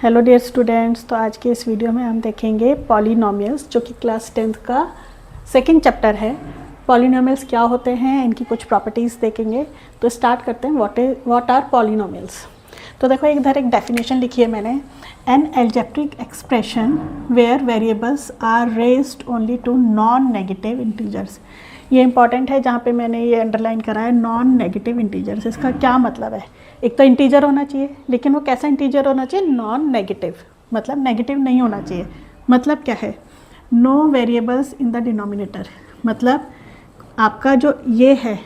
Hello dear students, तो आज के इस वीडियो में हम देखेंगे पॉलिनोमियल्स, जो कि क्लास 10th का सेकंड चैप्टर है। पॉलिनोमियल्स क्या होते हैं, इनकी कुछ प्रॉपर्टीज़ देखेंगे। तो स्टार्ट करते हैं। What are polynomials. तो देखो, इधर एक डेफिनेशन लिखी है मैंने। An algebraic expression where variables are raised only to non negative integers. ये इंपॉर्टेंट है, जहाँ पे मैंने ये अंडरलाइन करा है, नॉन नेगेटिव इंटीजर्स। इसका क्या मतलब है? एक तो इंटीजर होना चाहिए, लेकिन वो कैसा इंटीजर होना चाहिए? नॉन नेगेटिव, मतलब नेगेटिव नहीं होना चाहिए। मतलब क्या है? No variables in the denominator. मतलब आपका जो ये है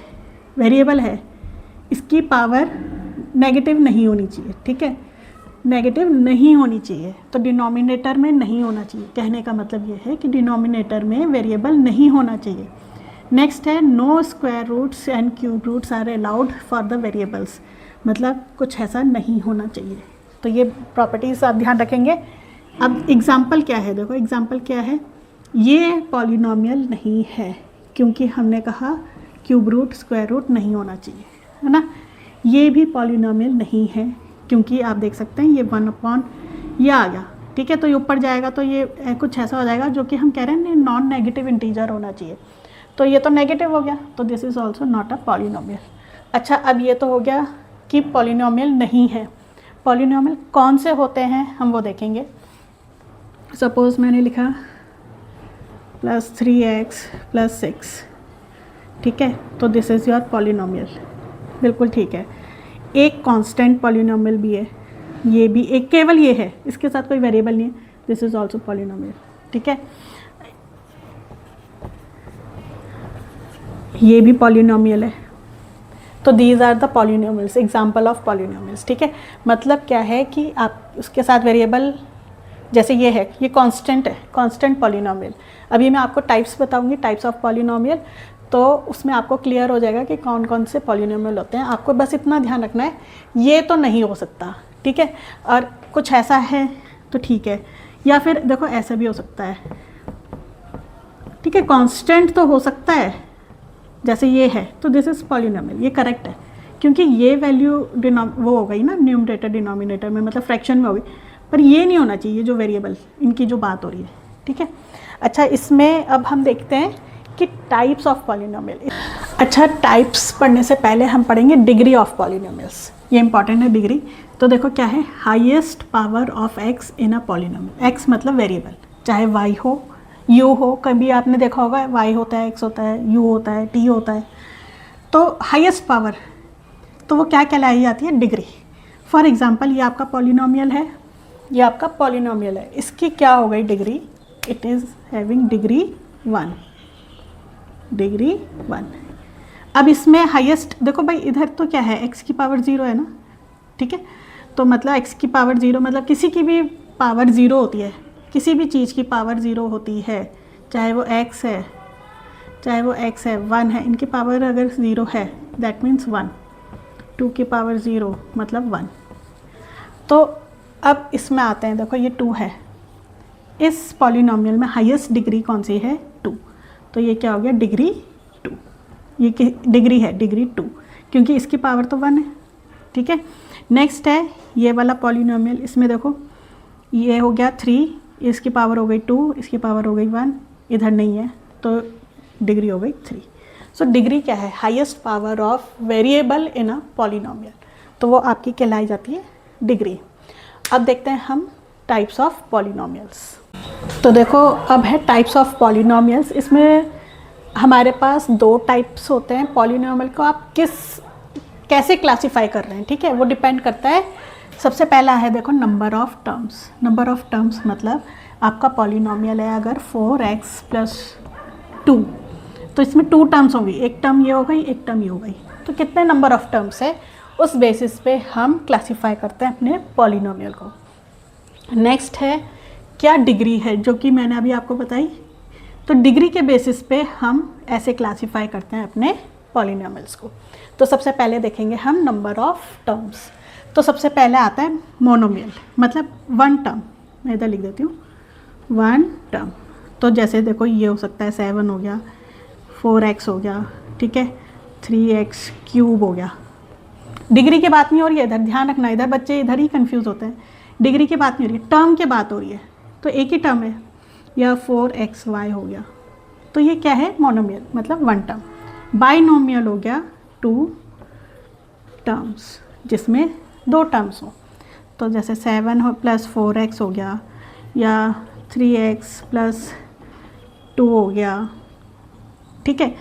वेरिएबल है, इसकी पावर नेगेटिव नहीं होनी चाहिए। ठीक है, नेगेटिव नहीं होनी चाहिए, तो डिनोमिनेटर में नहीं होना चाहिए। कहने का मतलब ये है कि डिनोमिनेटर में वेरिएबल नहीं होना चाहिए। नेक्स्ट है, no square roots and cube roots are allowed for the variables. मतलब कुछ ऐसा नहीं होना चाहिए। तो ये प्रॉपर्टीज़ आप ध्यान रखेंगे। अब एग्जाम्पल क्या है? देखो, एग्जाम्पल क्या है। ये पॉलिनोमियल नहीं है, क्योंकि हमने कहा क्यूब रूट स्क्वायर रूट नहीं होना चाहिए, है ना। ये भी पॉलिनोमियल नहीं है, क्योंकि आप देख सकते हैं ये 1/, ये आ गया। ठीक है, तो ये ऊपर जाएगा तो ये कुछ ऐसा हो जाएगा जो कि हम कह रहे हैं नॉन नेगेटिव इंटीजर होना चाहिए। तो ये तो नेगेटिव हो गया, तो this is also not a polynomial. अच्छा, अब ये तो हो गया कि पॉलिनोमियल नहीं है। पॉलिनोमियल कौन से होते हैं हम वो देखेंगे। सपोज़ मैंने लिखा +3x + 6। ठीक है, तो दिस इज़ योर पॉलिनोमियल। बिल्कुल ठीक है। एक कांस्टेंट पॉलिनोमियल भी है, ये भी एक, केवल ये है, इसके साथ कोई वेरिएबल नहीं है। This is also polynomial. ठीक है, ये भी पॉलिनोमियल है। तो these are the polynomials, example of polynomials. ठीक है, मतलब क्या है कि आप उसके साथ वेरिएबल, जैसे ये है, ये कांस्टेंट है, कांस्टेंट पॉलिनोमियल। अभी मैं आपको टाइप्स बताऊंगी, टाइप्स ऑफ पॉलिनोमियल, तो उसमें आपको क्लियर हो जाएगा कि कौन कौन से पॉलिनोमियल होते हैं। आपको बस इतना ध्यान रखना है, ये तो नहीं हो सकता। ठीक है, और कुछ ऐसा है तो ठीक है, या फिर देखो ऐसा भी हो सकता है। ठीक है, कांस्टेंट तो हो सकता है, जैसे ये है, तो दिस इज़ पॉलिनोमियल, ये करेक्ट है, क्योंकि ये वैल्यू वो हो गई ना न्यूमरेटर डिनोमिनेटर में, मतलब फ्रैक्शन में हो गई। पर ये नहीं होना चाहिए जो वेरिएबल, इनकी जो बात हो रही है। ठीक है, अच्छा, इसमें अब हम देखते हैं कि टाइप्स ऑफ पॉलिनोमियल। अच्छा, टाइप्स पढ़ने से पहले हम पढ़ेंगे डिग्री ऑफ पॉलिनोमियल्स। ये इंपॉर्टेंट है, डिग्री। तो देखो क्या है, highest power of x in a polynomial. X मतलब वेरिएबल, चाहे वाई हो, यू हो। कभी आपने देखा होगा वाई होता है, एक्स होता है, यू होता है, टी होता है। तो हाईएस्ट पावर, तो वो क्या कहलाई जाती है? डिग्री। फॉर एग्जांपल, ये आपका पॉलिनोमियल है, ये आपका पॉलिनोमियल है, इसकी क्या हो गई degree? It is having degree 1, degree 1। अब इसमें हाईएस्ट देखो भाई, इधर तो क्या है, एक्स की पावर 0 है ना। ठीक है, तो मतलब एक्स की पावर 0 मतलब किसी की भी पावर 0 होती है, किसी भी चीज़ की पावर 0 होती है, चाहे वो x है, चाहे वो x है, 1 है, इनकी पावर अगर 0 है दैट मीन्स 1। 2 की पावर 0 मतलब 1। तो अब इसमें आते हैं, देखो ये 2 है, इस पॉलिनोमियल में हाईएस्ट डिग्री कौन सी है? 2। तो ये क्या हो गया? डिग्री 2। ये डिग्री है, डिग्री 2, क्योंकि इसकी पावर तो 1 है। ठीक है, नेक्स्ट है ये वाला पॉलिनोमियल। इसमें देखो ये हो गया 3, इसकी पावर हो गई 2, इसकी पावर हो गई 1, इधर नहीं है, तो डिग्री हो गई 3। सो डिग्री क्या है? Highest power of variable in a polynomial, तो वो आपकी कहलाई जाती है डिग्री। अब देखते हैं हम टाइप्स ऑफ पॉलिनोमियल्स। तो देखो, अब है टाइप्स ऑफ पॉलिनोमियल्स। इसमें हमारे पास 2 टाइप्स होते हैं पॉलिनोमियल को। आप कैसे क्लासीफाई कर रहे हैं, ठीक है, वो डिपेंड करता है। सबसे पहला है, देखो, number of terms. Number of terms मतलब आपका पॉलिनोमियल है अगर 4x + 2, तो इसमें 2 टर्म्स होंगी, एक टर्म ये हो गई, एक टर्म ये हो गई। तो कितने नंबर ऑफ़ टर्म्स है, उस बेसिस पे हम क्लासीफाई करते हैं अपने पॉलिनोमियल को। नेक्स्ट है क्या डिग्री है, जो कि मैंने अभी आपको बताई। तो डिग्री के बेसिस पे हम ऐसे क्लासीफाई करते हैं अपने पॉलिनोमियल्स को। तो सबसे पहले देखेंगे हम नंबर ऑफ़ टर्म्स। तो सबसे पहले आता है मोनोमियल, मतलब 1 टर्म। मैं इधर लिख देती हूँ 1 टर्म। तो जैसे देखो, ये हो सकता है 7 हो गया, 4x हो गया, ठीक है, 3x³ हो गया। डिग्री की बात नहीं हो रही है इधर, ध्यान रखना, इधर बच्चे इधर ही कंफ्यूज होते हैं। डिग्री की बात नहीं हो रही है, टर्म की बात हो रही है। तो एक ही टर्म है, यह 4xy हो गया, तो ये क्या है, मोनोमियल मतलब वन टर्म। बाइनोमियल हो गया 2 टर्म्स जिसमें 2 टर्म्स हो। तो जैसे 7 हो प्लस 4x हो गया, या 3x प्लस 2 हो गया, ठीक है,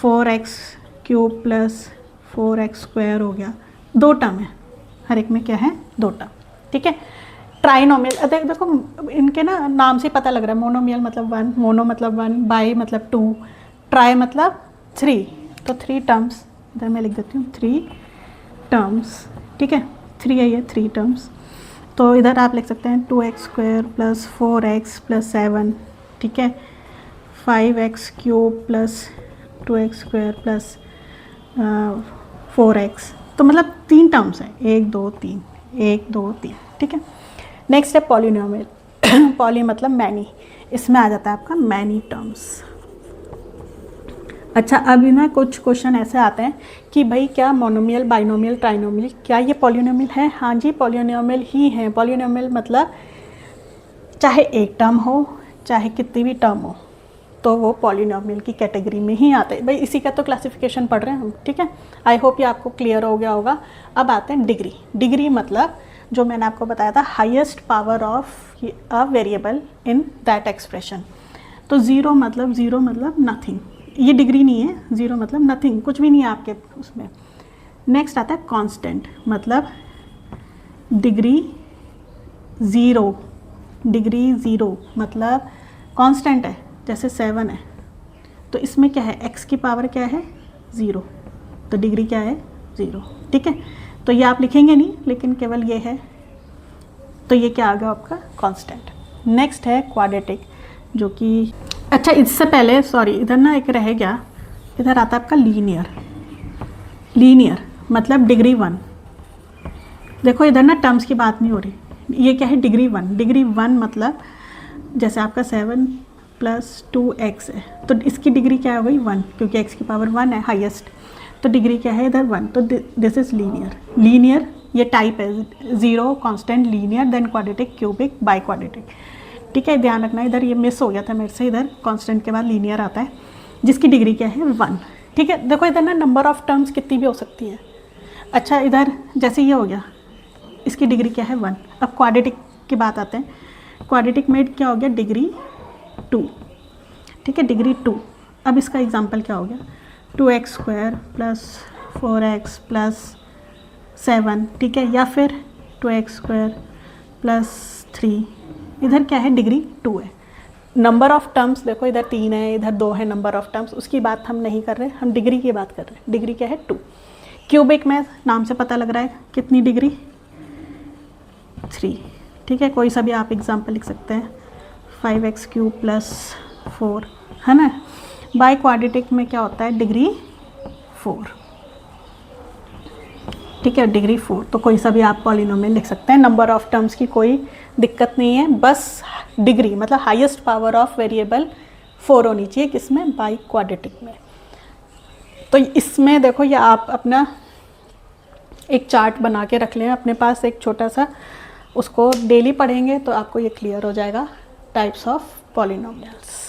4x cube plus 4x square हो गया। 2 टर्म है, हर एक में क्या है, 2 टर्म, ठीक है। ट्राइनोमियल देखो इनके ना नाम से पता लग रहा है, मोनोमियल मतलब 1, मोनो मतलब 1, बाई मतलब 2, ट्राई मतलब 3, तो 3 टर्म्स, इधर मैं लिख देती हूँ 3 टर्म्स, ठीक है, 3 है ये, 3 टर्म्स। तो इधर आप लिख सकते हैं 2x square plus 4x plus 7, ठीक है, 5x cube plus 2x square plus 4x। तो मतलब 3 टर्म्स हैं, 1 2 3, 1 2 3, ठीक है। नेक्स्ट है पॉलिनोमियल। पॉली मतलब मैनी, इसमें आ जाता है आपका मैनी टर्म्स। अच्छा, अभी ना कुछ क्वेश्चन ऐसे आते हैं कि भाई क्या मोनोमियल, बाइनोमियल, ट्राइनोमियल क्या ये पॉलिनोमियल है? हाँ जी, पॉलिनोमियल ही है। पॉलिनोमियल मतलब चाहे एक टर्म हो, चाहे कितनी भी टर्म हो, तो वो पॉलिनोमियल की कैटेगरी में ही आते हैं। भाई इसी का तो क्लासिफिकेशन पढ़ रहे हैं हम, ठीक है। आई होप ये आपको क्लियर हो गया होगा। अब आते हैं डिग्री। डिग्री मतलब जो मैंने आपको बताया था, highest power of a variable in that expression. तो ज़ीरो मतलब नथिंग, ये डिग्री नहीं है। ज़ीरो मतलब नथिंग, कुछ भी नहीं है आपके उसमें। नेक्स्ट आता है कांस्टेंट, मतलब डिग्री ज़ीरो। डिग्री ज़ीरो मतलब कांस्टेंट है, जैसे 7 है, तो इसमें क्या है, x की पावर क्या है, 0, तो डिग्री क्या है, 0, ठीक है। तो ये आप लिखेंगे नहीं, लेकिन केवल ये है, तो ये क्या आ गया आपका कांस्टेंट। नेक्स्ट है क्वाड्रेटिक, जो कि अच्छा इससे पहले सॉरी, इधर ना एक रह गया, इधर आता है आपका लीनियर। लीनियर मतलब डिग्री 1। देखो इधर ना टर्म्स की बात नहीं हो रही, ये क्या है, डिग्री 1। डिग्री 1 मतलब जैसे आपका 7 प्लस 2x है, तो इसकी डिग्री क्या हो गई, 1, क्योंकि x की पावर 1 है हाईएस्ट, तो डिग्री क्या है इधर 1, तो दिस इज लीनियर। लीनियर ये टाइप है, zero, constant, linear, then quadratic, cubic, biquadratic, ठीक है। ध्यान रखना, इधर ये मिस हो गया था मेरे से, इधर कांस्टेंट के बाद लीनियर आता है, जिसकी डिग्री क्या है, 1, ठीक है। देखो इधर ना नंबर ऑफ टर्म्स कितनी भी हो सकती है। अच्छा, इधर जैसे ये हो गया, इसकी डिग्री क्या है, 1। अब क्वाड्रेटिक की बात आते हैं। क्वाड्रेटिक में क्या हो गया, डिग्री 2, ठीक है, डिग्री 2। अब इसका एग्जांपल क्या हो गया, 2x square plus 4x plus 7, ठीक है, या फिर 2x स्क्वायर प्लस 3। इधर क्या है, डिग्री 2 है। नंबर ऑफ टर्म्स देखो, इधर 3 है, इधर 2 है नंबर ऑफ टर्म्स, उसकी बात हम नहीं कर रहे, हम डिग्री की बात कर रहे हैं। डिग्री क्या है, 2। क्यूबिक में नाम से पता लग रहा है कितनी डिग्री, 3, ठीक है। कोई सा भी आप एग्जांपल लिख सकते हैं, 5x क्यूब प्लस 4, है ना। बाय क्वाड्रेटिक में क्या होता है, डिग्री 4, ठीक है, डिग्री 4। तो कोई सा भी आप पॉलिनोमियल लिख सकते हैं, नंबर ऑफ टर्म्स की कोई दिक्कत नहीं है, बस डिग्री मतलब हाईएस्ट पावर ऑफ वेरिएबल 4 होनी चाहिए, किसमें, बाय क्वाड्रेटिक में। तो इसमें देखो, ये आप अपना एक चार्ट बना के रख लें अपने पास, एक छोटा सा, उसको डेली पढ़ेंगे तो आपको ये क्लियर हो जाएगा, टाइप्स ऑफ पॉलिनोमियल्स।